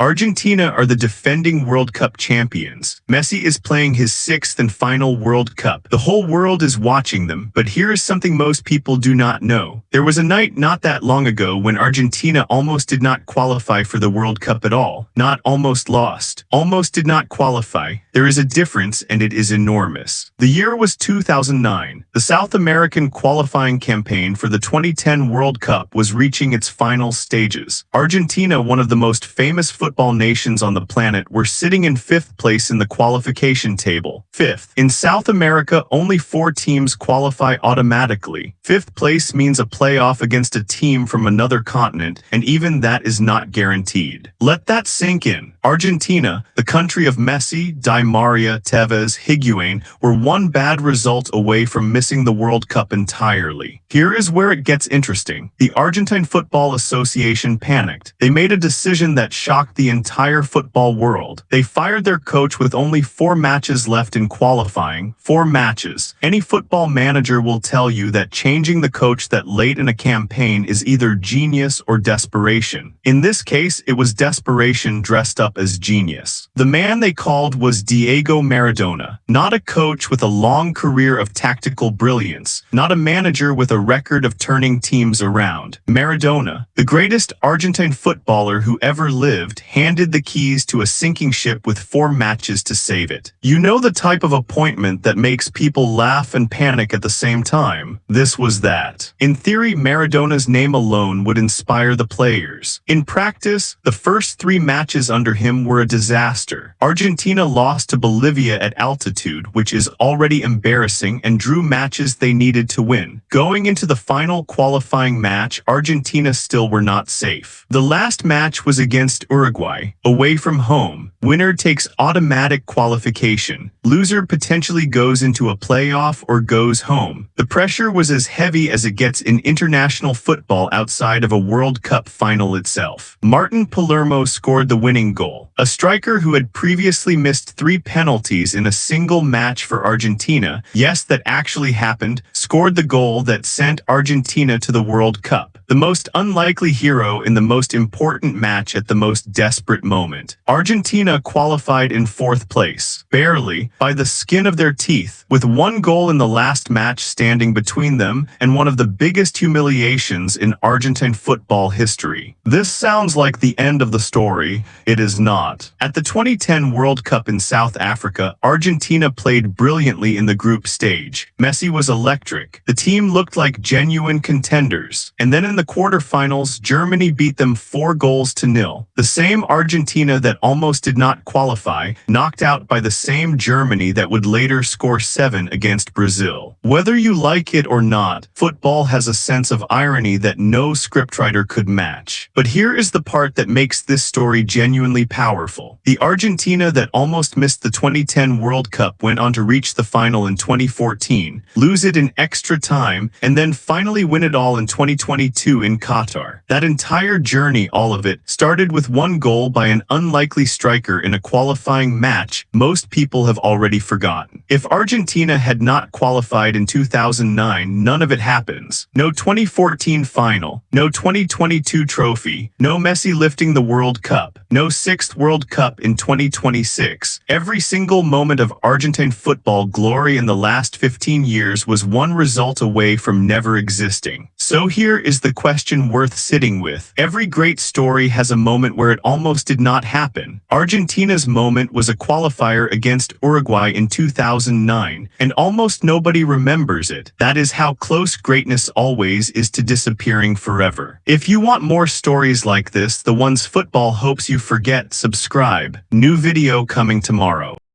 Argentina are the defending World Cup champions. Messi is playing his sixth and final World Cup. The whole world is watching them, but here is something most people do not know. There was a night not that long ago when Argentina almost did not qualify for the World Cup at all. Not almost lost. Almost did not qualify. There is a difference, and it is enormous. The year was 2009. The South American qualifying campaign for the 2010 World Cup was reaching its final stages. Argentina, one of the most famous football nations on the planet, were sitting in fifth place in the qualification table. Fifth. In South America, only 4 teams qualify automatically. Fifth place means a playoff against a team from another continent, and even that is not guaranteed. Let that sink in. Argentina, the country of Messi, Di Maria, Tevez, Higuain, were one bad result away from missing the World Cup entirely. Here is where it gets interesting. The Argentine Football Association panicked. They made a decision that shocked the entire football world. They fired their coach with only 4 matches left in qualifying. 4 matches. Any football manager will tell you that changing the coach that late in a campaign is either genius or desperation. In this case, it was desperation dressed up as genius. The man they called was Diego Maradona. Not a coach with a long career of tactical brilliance. Not a manager with a record of turning teams around. Maradona, the greatest Argentine footballer who ever lived, handed the keys to a sinking ship with 4 matches to save it. You know the type of appointment that makes people laugh and panic at the same time? This was that. In theory, Maradona's name alone would inspire the players. In practice, the first 3 matches under him were a disaster. Argentina lost to Bolivia at altitude, which is already embarrassing, and drew matches they needed to win. Going into the final qualifying match, Argentina still were not safe. The last match was against Uruguay, away from home. Winner takes automatic qualification. Loser potentially goes into a playoff or goes home. The pressure was as heavy as it gets in international football outside of a World Cup final itself. Martin Palermo scored the winning goal. A striker who had previously missed 3 penalties in a single match for Argentina, yes, that actually happened, scored the goal that sent Argentina to the World Cup. The most unlikely hero in the most important match at the most desperate moment. Argentina qualified in 4th place, barely, by the skin of their teeth, with 1 goal in the last match standing between them and one of the biggest humiliations in Argentine football history. This sounds like the end of the story. It is not. At the 2010 World Cup in South Africa, Argentina played brilliantly in the group stage. Messi was electric. The team looked like genuine contenders. And then in the quarterfinals, Germany beat them 4-0. The same Argentina that almost did not qualify, knocked out by the same Germany that would later score 7 against Brazil. Whether you like it or not, football has a sense of irony that no scriptwriter could match. But here is the part that makes this story genuinely powerful. The Argentina that almost missed the 2010 World Cup went on to reach the final in 2014, lose it in extra time, and then finally win it all in 2022 in Qatar. That entire journey, all of it, started with 1 goal by an unlikely striker in a qualifying match most people have already forgotten. If Argentina had not qualified in 2009, none of it happens. No 2014 final, no 2022 trophy, no Messi lifting the World Cup, no 6th World Cup in 2026. Every single moment of Argentine football glory in the last 15 years was one result away from never existing. So here is the question worth sitting with. Every great story has a moment where it almost did not happen. Argentina's moment was a qualifier against Uruguay in 2009, and almost nobody remembers it. That is how close greatness always is to disappearing forever. If you want more stories like this, the ones football hopes you forget, subscribe. New video coming tomorrow.